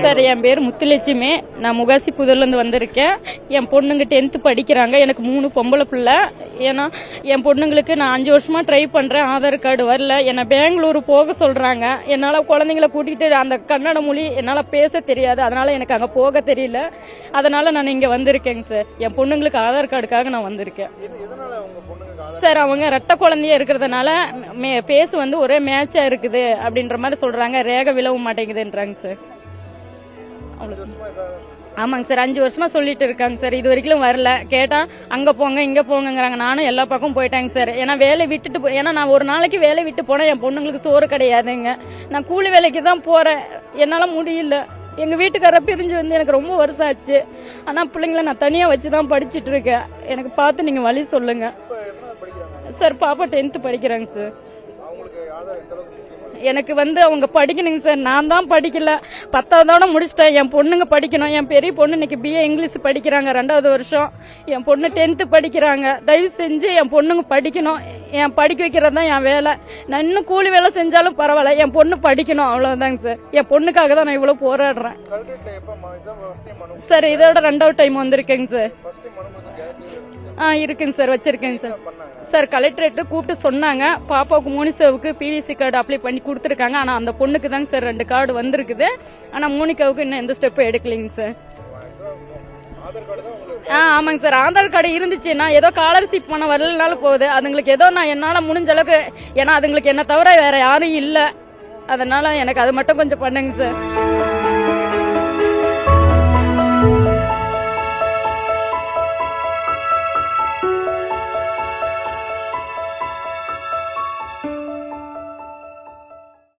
Sir என் பேர் முத்துலட்சுமி. நான் முகாசி புதூர்லேருந்து வந்திருக்கேன். என் பொண்ணுங்க 10th படிக்கிறாங்க. எனக்கு 3 பொம்பளை பிள்ளை. ஏன்னா என் பொண்ணுங்களுக்கு நான் 5 வருஷமா ட்ரை பண்ணுறேன், ஆதார் கார்டு வரல. என்னை பெங்களூர் போக சொல்கிறாங்க. என்னால் குழந்தைங்கள கூட்டிகிட்டு அந்த கன்னட மொழி என்னால் பேச தெரியாது, அதனால் எனக்கு அங்கே போக தெரியல. அதனால் நான் இங்கே வந்திருக்கேங்க சார். என் பொண்ணுங்களுக்கு ஆதார் கார்டுக்காக நான் வந்திருக்கேன் சார். அவங்க ரெட்டை குழந்தைய இருக்கிறதுனால பேசு வந்து ஒரே மேட்சா இருக்குது அப்படின்ற மாதிரி சொல்றாங்க. ரேகை விழவும் மாட்டேங்குதுன்றாங்க சார். ஆமாங்க சார், 5 வருஷமா சொல்லிட்டு இருக்காங்க சார். இது வரைக்கும் வரல. கேட்டா அங்க போங்க இங்க போங்கிறாங்க. நானும் எல்லா பக்கம் போயிட்டாங்க சார். ஏன்னா வேலை விட்டுட்டு ஏன்னா நான் ஒரு நாளைக்கு வேலை விட்டு போனேன். என் பொண்ணுங்களுக்கு சோறு கிடையாதுங்க. நான் கூலி வேலைக்கு தான் போறேன். என்னால முடியல. எங்க வீட்டுக்கார பிரிஞ்சு வந்து எனக்கு ரொம்ப வருஷம் ஆச்சு. ஆனா பிள்ளைங்கள நான் தனியா வச்சுதான் படிச்சுட்டு இருக்கேன். எனக்கு பார்த்து நீங்க வழி சொல்லுங்க சார். பாப்பா 10th படிக்கிறாங்க சார். எனக்கு வந்து அவங்க படிக்கணுங்க சார். நான் தான் படிக்கல. 10ஆவதோட முடிச்சிட்டேன். என் பொண்ணுங்க படிக்கணும். என் பெரிய பொண்ணு இன்னைக்கு BA இங்கிலீஷ் படிக்கிறாங்க 2வது வருஷம். என் பொண்ணு 10th படிக்கிறாங்க. தயவு செஞ்சு என் பொண்ணுங்க படிக்கணும். என் படிக்க வைக்கிறது தான் என் வேலை. நான் இன்னும் கூலி வேலை செஞ்சாலும் பரவாயில்ல, என் பொண்ணு படிக்கணும், அவ்வளவுதாங்க சார். என் பொண்ணுக்காக தான் நான் இவ்வளவு போராடுறேன் சார். இதோட 2வது டைம் வந்திருக்கேங்க சார். இருக்குங்க சார், வச்சிருக்கேங்க சார். சார் கலெக்டரேட்டு கூப்பிட்டு சொன்னாங்க. பாப்பாவுக்கு மோனிசாவுக்கு PVC கார்டு அப்ளை பண்ணி கொடுத்துருக்காங்க. ஆனால் அந்த பொண்ணுக்கு தாங்க சார் 2 கார்டு வந்திருக்குது. ஆனால் மோனிகாவுக்கு இன்னும் எந்த ஸ்டெப்பும் எடுக்கலைங்க சார். ஆமாங்க சார். ஆதார் கார்டு இருந்துச்சுன்னா ஏதோ ஸ்காலர்ஷிப் பண்ண வரலனாலும் போகுது. அதுங்களுக்கு ஏதோ நான் என்னால் முடிஞ்ச அளவுக்கு, ஏன்னா அதுங்களுக்கு என்ன தவிர வேற யாரும் இல்லை. அதனால எனக்கு அது மட்டும் கொஞ்சம் பண்ணுங்க சார்.